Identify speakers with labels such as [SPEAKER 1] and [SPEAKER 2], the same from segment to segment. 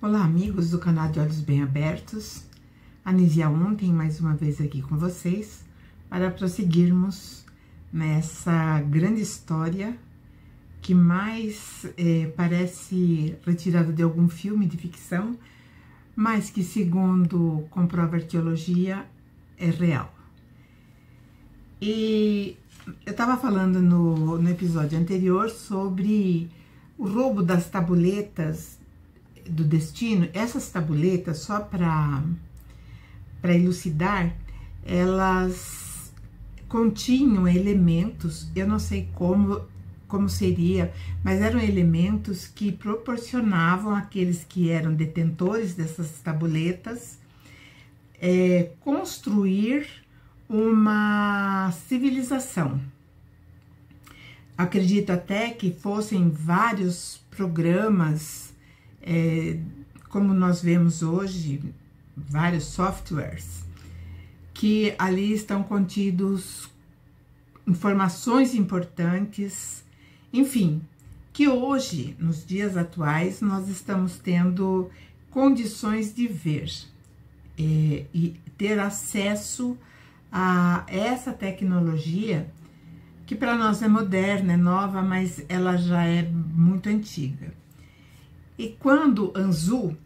[SPEAKER 1] Olá, amigos do canal de Olhos Bem Abertos. Anísia ontem, mais uma vez aqui com vocês, para prosseguirmos nessa grande história que mais parece retirada de algum filme de ficção, mas que, segundo comprova a arqueologia, é real. E eu estava falando no episódio anterior sobre o roubo das tabuletas do destino. Essas tabuletas, só para elucidar, elas continham elementos, eu não sei como seria, mas eram elementos que proporcionavam àqueles que eram detentores dessas tabuletas construir uma civilização. Acredito até que fossem vários programas, como nós vemos hoje, vários softwares, que ali estão contidos informações importantes, enfim, que hoje, nos dias atuais, nós estamos tendo condições de ver e ter acesso a essa tecnologia, que para nós é moderna, é nova, mas ela já é muito antiga. E quando Anzu,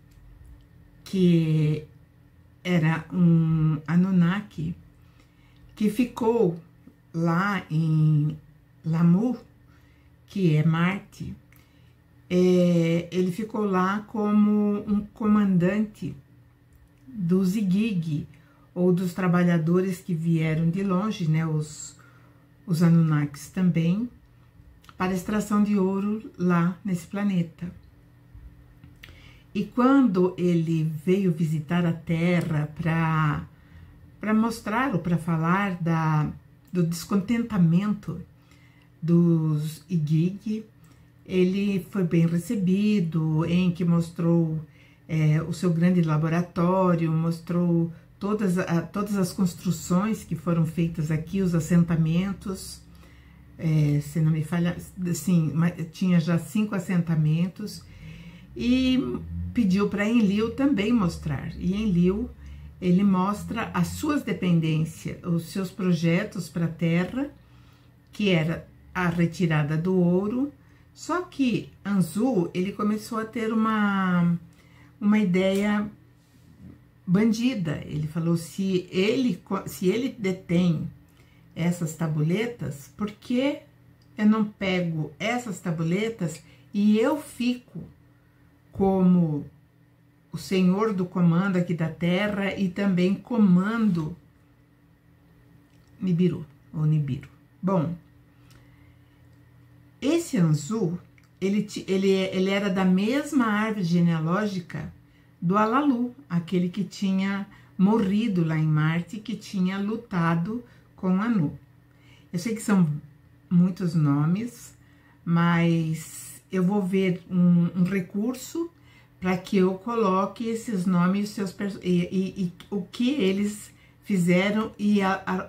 [SPEAKER 1] que era um Anunnaki, que ficou lá em Lamu, que é Marte, ele ficou lá como um comandante dos Igigi, ou dos trabalhadores que vieram de longe, né, os Anunnakis também, para extração de ouro lá nesse planeta. E quando ele veio visitar a Terra para mostrar ou para falar do descontentamento dos Igigi, ele foi bem recebido, em que mostrou o seu grande laboratório, mostrou todas as construções que foram feitas aqui, os assentamentos, se não me falha, sim, tinha já 5 assentamentos, e pediu para Enlil também mostrar. E Enlil, ele mostra as suas dependências, os seus projetos para a Terra, que era a retirada do ouro. Só que Anzu, ele começou a ter uma ideia bandida. Ele falou: se ele detém essas tabuletas, por que eu não pego essas tabuletas e eu fico como o senhor do comando aqui da Terra e também comando Nibiru, ou Nibiru. Bom, esse Anzu, ele era da mesma árvore genealógica do Alalu, aquele que tinha morrido lá em Marte, que tinha lutado com Anu. Eu sei que são muitos nomes, mas eu vou ver um recurso para que eu coloque esses nomes e o que eles fizeram e a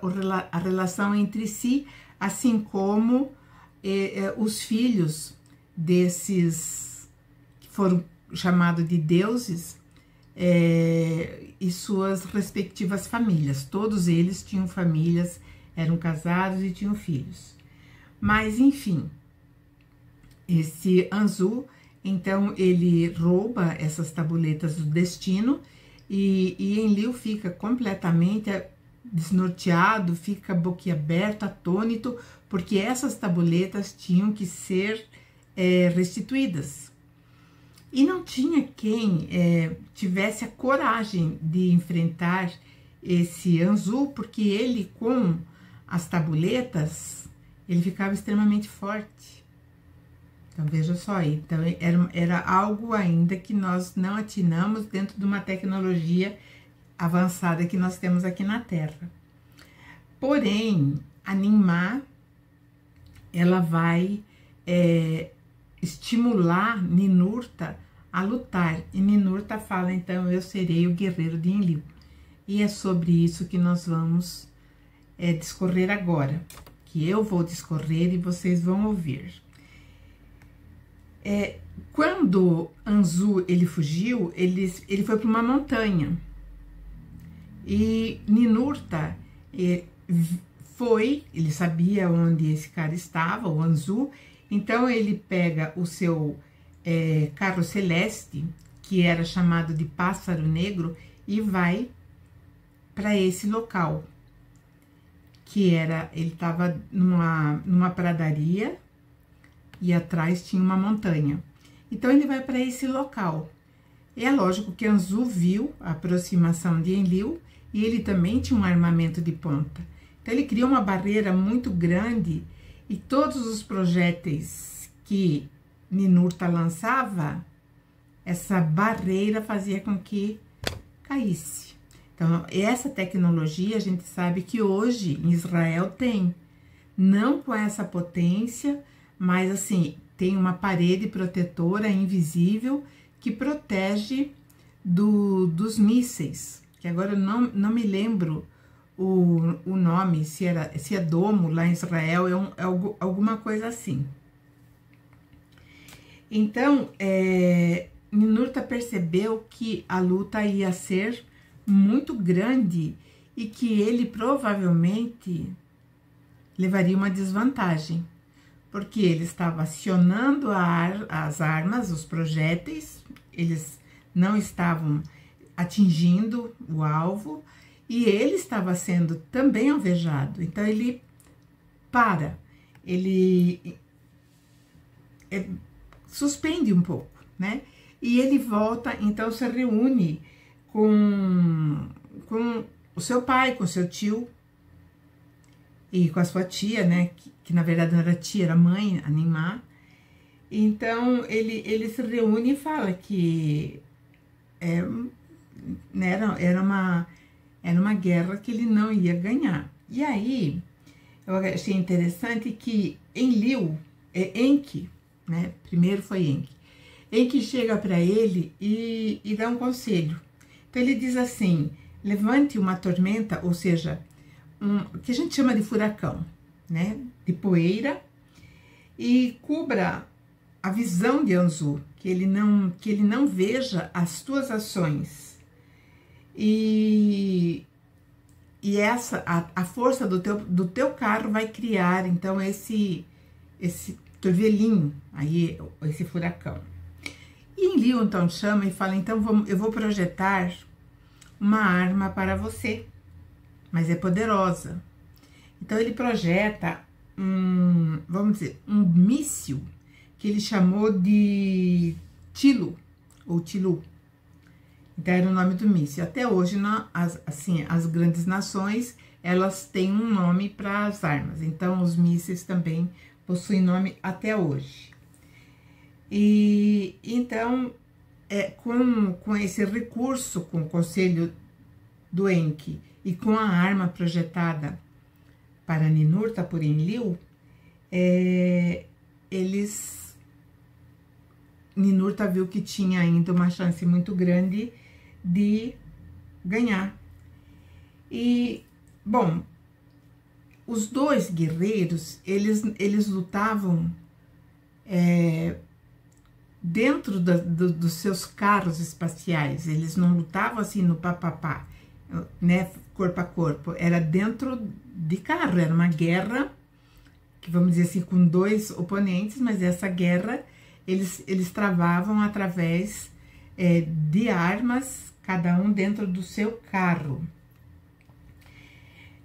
[SPEAKER 1] relação entre si, assim como os filhos desses que foram chamados de deuses e suas respectivas famílias. Todos eles tinham famílias, eram casados e tinham filhos. Mas, enfim, esse Anzu, então, ele rouba essas tabuletas do destino e Enlil fica completamente desnorteado, fica boquiaberto, atônito, porque essas tabuletas tinham que ser restituídas. E não tinha quem tivesse a coragem de enfrentar esse Anzu, porque ele, com as tabuletas, ele ficava extremamente forte. Então, veja só, então, era algo ainda que nós não atinamos dentro de uma tecnologia avançada que nós temos aqui na Terra. Porém, a Ninmah, ela vai estimular Ninurta a lutar. E Ninurta fala, então, eu serei o guerreiro de Enlil. E é sobre isso que nós vamos discorrer agora. Que eu vou discorrer e vocês vão ouvir. Quando Anzu ele fugiu, ele foi para uma montanha. E Ninurta ele sabia onde esse cara estava, o Anzu, então ele pega o seu carro celeste, que era chamado de Pássaro Negro, e vai para esse local, ele estava numa pradaria e atrás tinha uma montanha. Então ele vai para esse local. É lógico que Anzu viu a aproximação de Enlil e ele também tinha um armamento de ponta. Então ele criou uma barreira muito grande e todos os projéteis que Ninurta lançava, essa barreira fazia com que caísse. Então, essa tecnologia a gente sabe que hoje em Israel tem, não com essa potência, mas assim, tem uma parede protetora invisível que protege dos mísseis, que agora eu não me lembro o nome, se é domo lá em Israel, alguma coisa assim. Então, Ninurta percebeu que a luta ia ser muito grande e que ele provavelmente levaria uma desvantagem, porque ele estava acionando as armas, os projéteis, eles não estavam atingindo o alvo e ele estava sendo também alvejado. Então ele suspende um pouco, né? E ele volta, então se reúne com o seu pai, com o seu tio e com a sua tia, né? Que na verdade não era tia, era mãe, a Nimá. Então ele se reúne e fala que era uma guerra que ele não ia ganhar. E aí eu achei interessante que Enki, né? Primeiro foi Enki chega para ele e dá um conselho. Então ele diz assim: levante uma tormenta, ou seja, que a gente chama de furacão, né? De poeira, e cubra a visão de Anzu, que ele não veja as tuas ações. E a força do teu carro vai criar, então, esse torvelinho, aí, esse furacão. E Enlil, então, chama e fala: então, eu vou projetar uma arma para você, mas é poderosa. Então, ele projeta vamos dizer, um míssil que ele chamou de Tilu, ou Tilu. Então, era o nome do míssil. Até hoje, as grandes nações, elas têm um nome para as armas. Então, os mísseis também possuem nome até hoje. E então, com esse recurso, com o conselho do Enki e com a arma projetada para Ninurta por Enlil, Ninurta viu que tinha ainda uma chance muito grande de ganhar. E, bom, os dois guerreiros, eles lutavam dentro dos seus carros espaciais, eles não lutavam assim no papapá, né, corpo a corpo, era dentro de carro, era uma guerra, que vamos dizer assim, com dois oponentes, mas essa guerra eles travavam através de armas, cada um dentro do seu carro.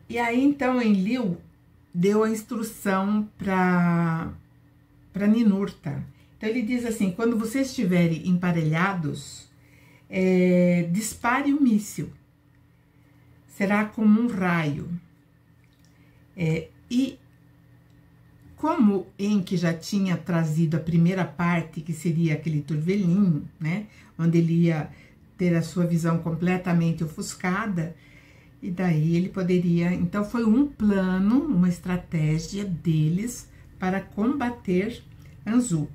[SPEAKER 1] E aí, então, Enlil deu a instrução para Ninurta. Então, ele diz assim: quando vocês estiverem emparelhados, dispare o míssil. Será como um raio. E como Enki já tinha trazido a primeira parte, que seria aquele turvelinho, né? Onde ele ia ter a sua visão completamente ofuscada, e daí ele poderia... Então, foi um plano, uma estratégia deles para combater Anzu.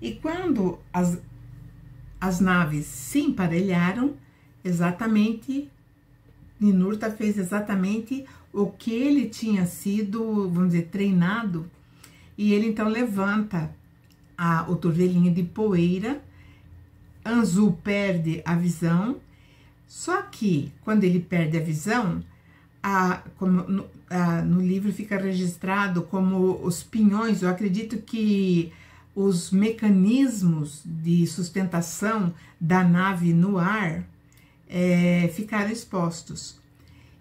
[SPEAKER 1] E quando as naves se emparelharam, Ninurta fez exatamente o que ele tinha sido, vamos dizer, treinado, e ele então levanta o torvelinho de poeira. Anzu perde a visão, só que quando ele perde a visão, no livro fica registrado como os pinhões, eu acredito que os mecanismos de sustentação da nave no ar ficaram expostos.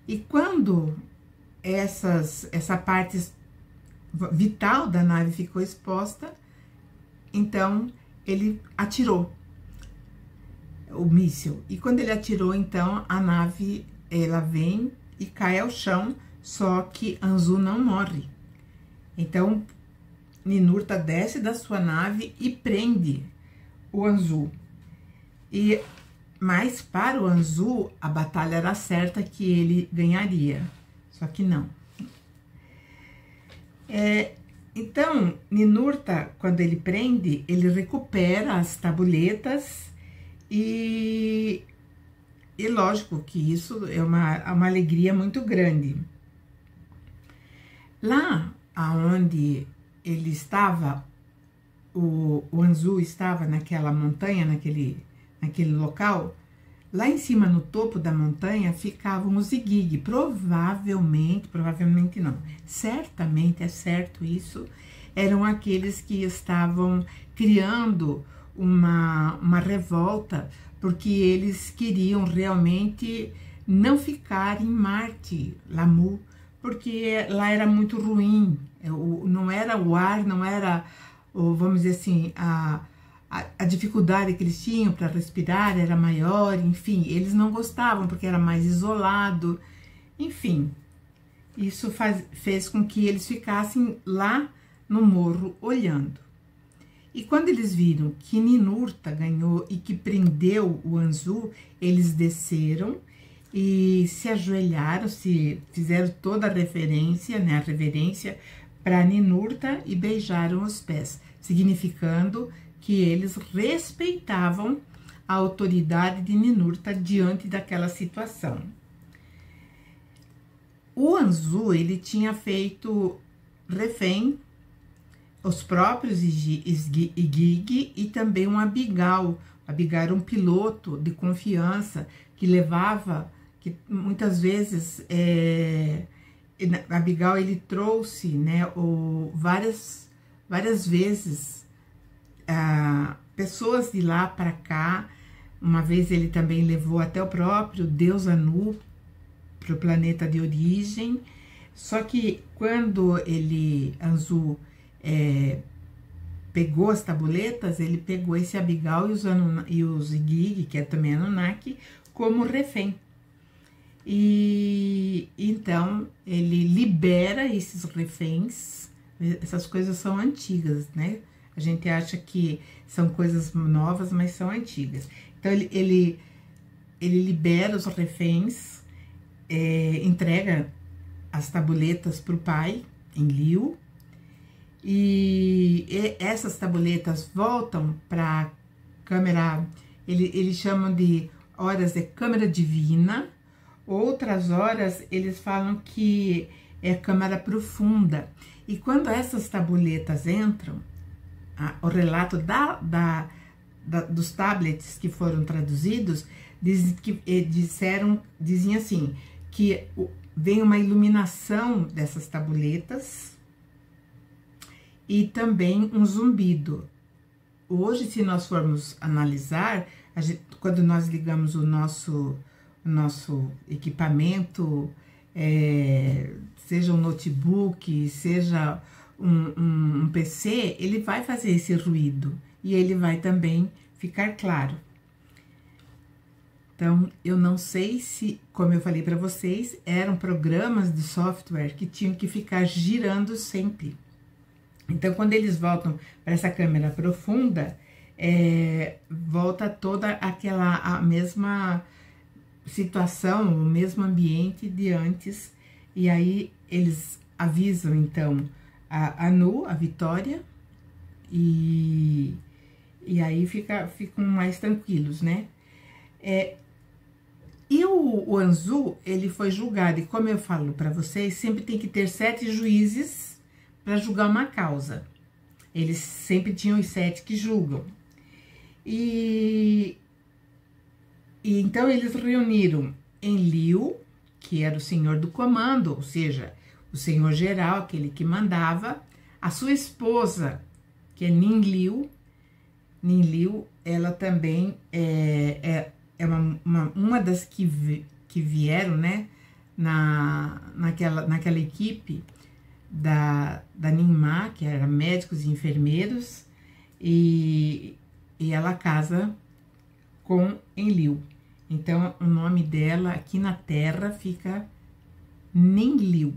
[SPEAKER 1] E quando essa parte vital da nave ficou exposta, então ele atirou o míssil. E quando ele atirou, então a nave ela vem e cai ao chão, só que Anzu não morre. Então Ninurta desce da sua nave e prende o Anzu. Mas para o Anzu, a batalha era certa, que ele ganharia. Só que não. Então, Ninurta, quando ele prende, ele recupera as tabuletas e lógico que isso é uma alegria muito grande. Lá aonde ele estava, o Anzu estava naquela montanha, naquele local, lá em cima no topo da montanha ficavam os Igig. Provavelmente não, certamente é certo isso, eram aqueles que estavam criando uma revolta, porque eles queriam realmente não ficar em Marte, Lamu, porque lá era muito ruim, não era o ar, não era, vamos dizer assim, a dificuldade que eles tinham para respirar era maior, enfim, eles não gostavam porque era mais isolado, enfim, isso fez com que eles ficassem lá no morro olhando. E quando eles viram que Ninurta ganhou e que prendeu o Anzu, eles desceram e se ajoelharam, fizeram toda a reverência para Ninurta e beijaram os pés, significando que eles respeitavam a autoridade de Ninurta diante daquela situação. O Anzu, ele tinha feito refém os próprios Igig e também um Abigal. Abigal era um piloto de confiança que levava, que muitas vezes Abigal ele trouxe, né, várias vezes pessoas de lá para cá. Uma vez ele também levou até o próprio deus Anu para o planeta de origem. Só que quando Anzu pegou as tabuletas, ele pegou esse Abigal e os Igig, que é também Anunnaki, como refém. E então ele libera esses reféns. Essas coisas são antigas, né? A gente acha que são coisas novas, mas são antigas. Então ele libera os reféns, entrega as tabuletas para o pai, Enlil, e essas tabuletas voltam para a câmera, eles chamam de horas de câmera divina. Outras horas eles falam que é câmara profunda. E quando essas tabuletas entram, o relato dos tablets que foram traduzidos diziam assim, que vem uma iluminação dessas tabuletas e também um zumbido. Hoje, se nós formos analisar, quando nós ligamos o nosso equipamento, seja um notebook, seja um PC, ele vai fazer esse ruído e ele vai também ficar claro. Então, eu não sei se, como eu falei para vocês, eram programas de software que tinham que ficar girando sempre. Então, quando eles voltam para essa câmera profunda, volta toda a mesma situação, o mesmo ambiente de antes, e aí eles avisam, então, a Anu, a Vitória, e aí ficam mais tranquilos, né? E o Anzu, ele foi julgado, e como eu falo para vocês, sempre tem que ter 7 juízes para julgar uma causa. Eles sempre tinham os 7 que julgam. E então eles reuniram Enlil, que era o senhor do comando, ou seja, o senhor geral, aquele que mandava, a sua esposa, que é Ninlil. Ninlil, ela também é uma das que vieram, né, naquela equipe da Ninmah, que era médicos e enfermeiros, e ela casa com Enlil. Então, o nome dela aqui na terra fica Ninlil.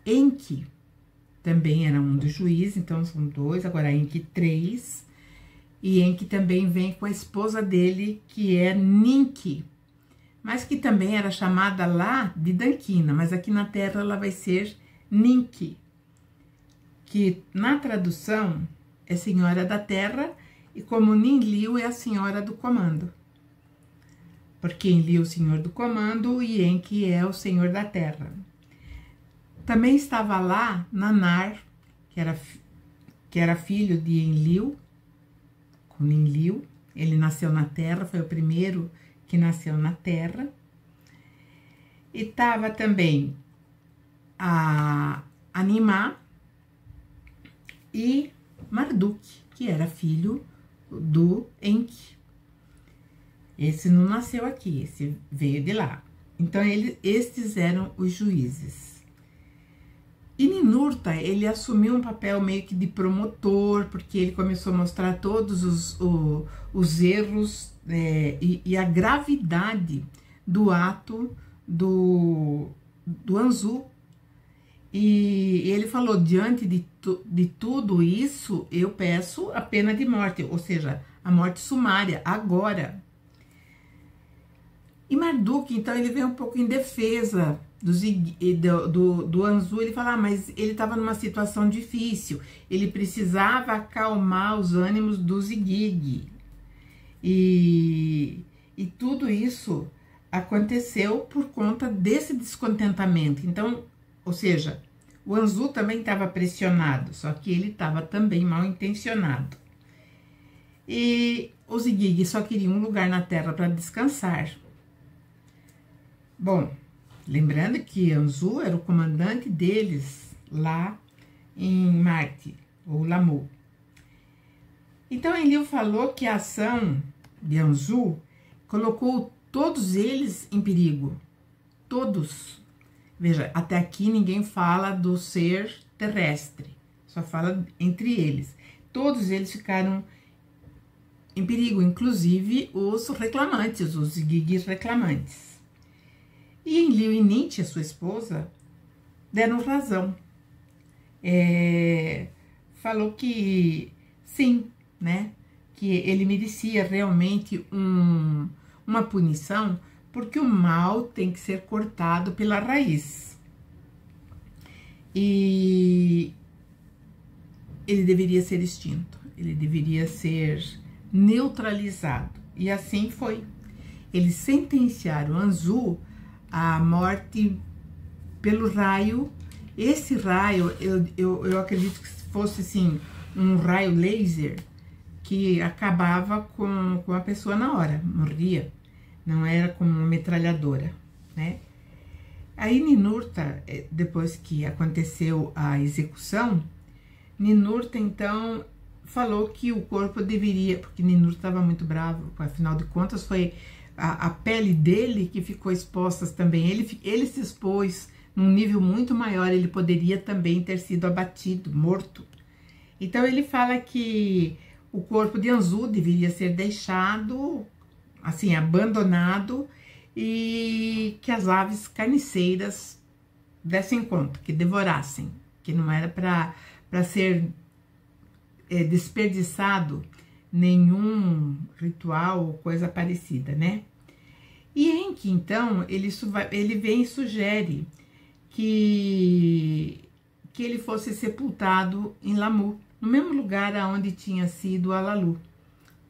[SPEAKER 1] Enki também era um dos juízes, então são 2, agora Enki 3. E Enki também vem com a esposa dele, que é Ninki, mas que também era chamada lá de Dankina, mas aqui na terra ela vai ser Ninki, que na tradução é senhora da terra, e como Ninlil é a senhora do comando. Porque Enlil é o senhor do comando e Enki é o senhor da terra. Também estava lá Nanar, que era filho de Enlil, com Enlil. Ele nasceu na terra, foi o primeiro que nasceu na terra. E estava também a Nimá e Marduk, que era filho do Enki. Esse não nasceu aqui, esse veio de lá. Então, estes eram os juízes. E Ninurta, ele assumiu um papel meio que de promotor, porque ele começou a mostrar todos os erros e a gravidade do ato do Anzu. E ele falou, diante de tudo isso, eu peço a pena de morte, ou seja, a morte sumária, agora. E Marduk, então, ele veio um pouco em defesa do Anzu. Ele fala, mas ele estava numa situação difícil, ele precisava acalmar os ânimos do Zigig. E tudo isso aconteceu por conta desse descontentamento. Então, ou seja, o Anzu também estava pressionado, só que ele estava também mal intencionado. E os Zigig só queriam um lugar na terra para descansar. Bom, lembrando que Anzu era o comandante deles lá em Marte, ou Lamu. Então, Enlil falou que a ação de Anzu colocou todos eles em perigo. Todos. Veja, até aqui ninguém fala do ser terrestre, só fala entre eles. Todos eles ficaram em perigo, inclusive os reclamantes, os Zigigis reclamantes. E Enlil e Ninti, a sua esposa, deram razão. Falou que sim, né? Que ele merecia realmente uma punição, porque o mal tem que ser cortado pela raiz. E ele deveria ser extinto, ele deveria ser neutralizado. E assim foi. Eles sentenciaram Anzu à morte pelo raio. Esse raio, eu acredito que fosse assim, um raio laser que acabava com a pessoa na hora, morria. Não era como uma metralhadora, né? Aí Ninurta, depois que aconteceu a execução, Ninurta então falou que o corpo deveria, porque Ninurta estava muito bravo, afinal de contas foi a pele dele que ficou exposta também. Ele se expôs num nível muito maior, ele poderia também ter sido abatido, morto. Então ele fala que o corpo de Anzu deveria ser deixado assim, abandonado, e que as aves carniceiras dessem conta, que devorassem, que não era para ser desperdiçado nenhum ritual ou coisa parecida, né? E Enki, então, ele vem e sugere que ele fosse sepultado em Lamu, no mesmo lugar onde tinha sido Alalu.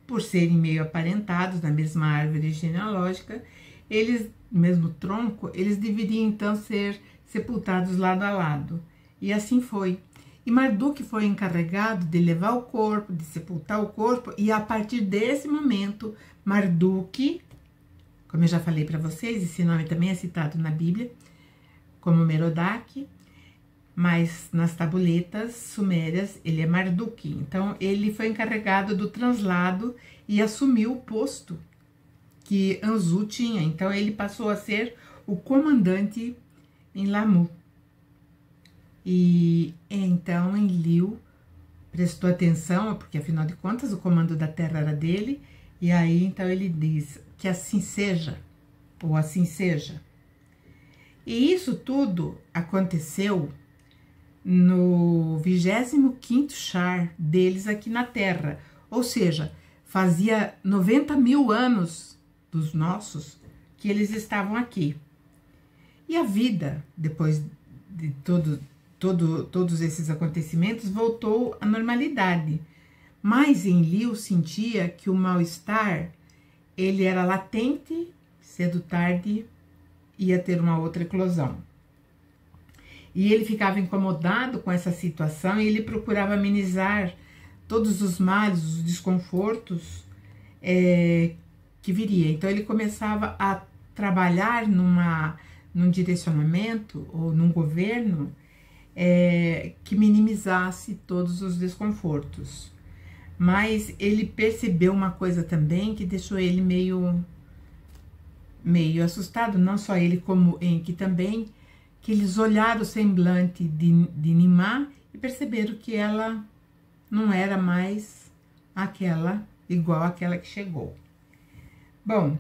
[SPEAKER 1] Por serem meio aparentados, na mesma árvore genealógica, eles, no mesmo tronco, eles deveriam então ser sepultados lado a lado. E assim foi. E Marduk foi encarregado de levar o corpo, de sepultar o corpo, e a partir desse momento, Marduk, como eu já falei para vocês, esse nome também é citado na Bíblia, como Merodach, mas nas tabuletas sumérias ele é Marduk. Então, ele foi encarregado do translado e assumiu o posto que Anzu tinha. Então, ele passou a ser o comandante em Lamu. E então Enlil prestou atenção, porque afinal de contas o comando da terra era dele, e aí então ele diz que assim seja, ou assim seja. E isso tudo aconteceu no 25º Shar deles aqui na Terra, ou seja, fazia 90 mil anos dos nossos que eles estavam aqui. E a vida, depois de todos esses acontecimentos, voltou à normalidade. Mas Enlil sentia que o mal-estar, ele era latente, cedo ou tarde ia ter uma outra eclosão. E ele ficava incomodado com essa situação e ele procurava amenizar todos os males, os desconfortos que viria. Então ele começava a trabalhar num direcionamento ou num governo que minimizasse todos os desconfortos. Mas ele percebeu uma coisa também que deixou ele meio assustado, não só ele como Enki também, que eles olharam o semblante de Nimá e perceberam que ela não era mais igual àquela que chegou. Bom,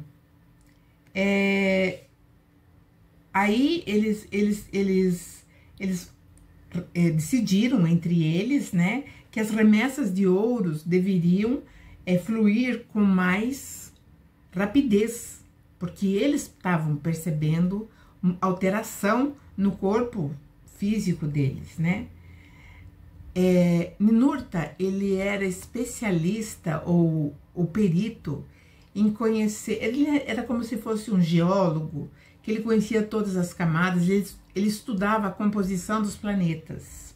[SPEAKER 1] aí eles decidiram entre eles, né, que as remessas de ouros deveriam fluir com mais rapidez, porque eles estavam percebendo alteração no corpo físico deles, né? Ninurta, ele era especialista ou perito em conhecer, ele era como se fosse um geólogo, que ele conhecia todas as camadas, ele estudava a composição dos planetas.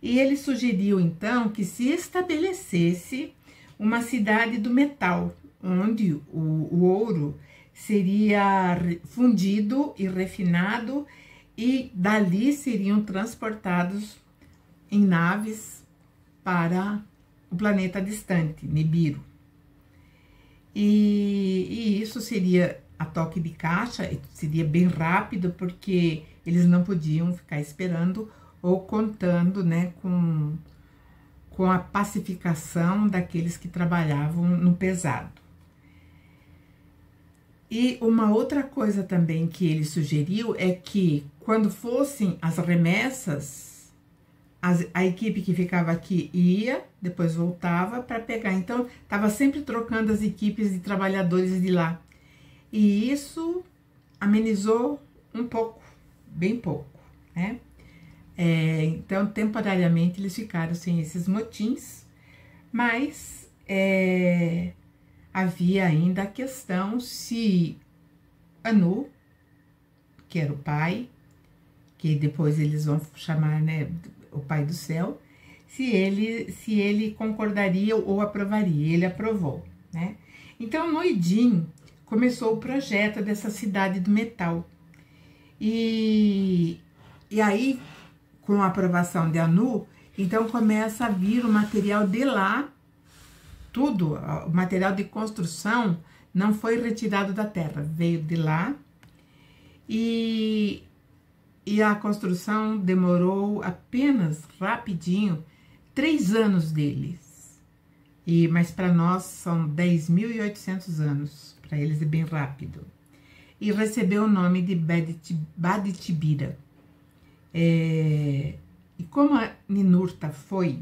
[SPEAKER 1] E ele sugeriu, então, que se estabelecesse uma cidade do metal, onde o ouro seria fundido e refinado, e dali seriam transportados em naves para o planeta distante, Nibiru. E isso seria a toque de caixa, seria bem rápido, porque eles não podiam ficar esperando ou contando, né, com a pacificação daqueles que trabalhavam no pesado. E uma outra coisa também que ele sugeriu é que, quando fossem as remessas, a equipe que ficava aqui ia, depois voltava para pegar. Então, estava sempre trocando as equipes de trabalhadores de lá. E isso amenizou um pouco, bem pouco, né? Então, temporariamente, eles ficaram sem esses motins, mas havia ainda a questão se Anu, que era o pai, que depois eles vão chamar, né, o pai do céu, se ele concordaria ou aprovaria. Ele aprovou, né? Então, no Idin começou o projeto dessa cidade do metal. E aí, com a aprovação de Anu, então começa a vir o material de lá. Tudo, o material de construção não foi retirado da terra, veio de lá, e a construção demorou apenas rapidinho 3 anos deles, mas para nós são 10.800 anos, para eles é bem rápido, e recebeu o nome de Baditibira. E como a Ninurta foi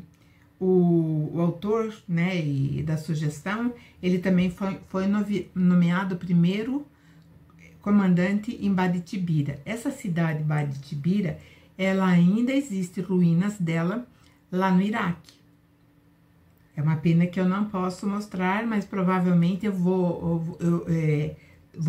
[SPEAKER 1] o autor, né, e da sugestão, ele também foi nomeado primeiro comandante em Baditibira. Essa cidade, Baditibira, ela ainda existe ruínas dela lá no Iraque. É uma pena que eu não posso mostrar, mas provavelmente eu vou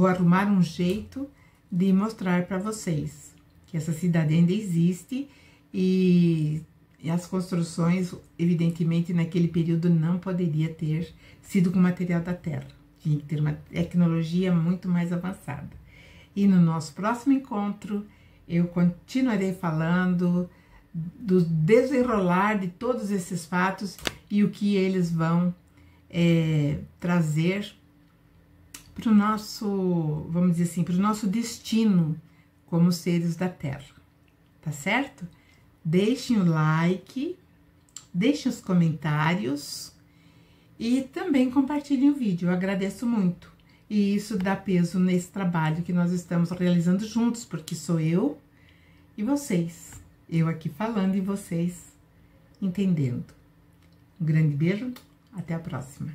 [SPEAKER 1] arrumar um jeito de mostrar para vocês que essa cidade ainda existe, e E as construções, evidentemente, naquele período não poderia ter sido com material da terra. Tinha que ter uma tecnologia muito mais avançada. E no nosso próximo encontro, eu continuarei falando do desenrolar de todos esses fatos e o que eles vão trazer para o nosso, vamos dizer assim, para o nosso destino como seres da Terra, tá certo? Deixem o like, deixem os comentários e também compartilhem o vídeo, eu agradeço muito. E isso dá peso nesse trabalho que nós estamos realizando juntos, porque sou eu e vocês. Eu aqui falando e vocês entendendo. Um grande beijo, até a próxima.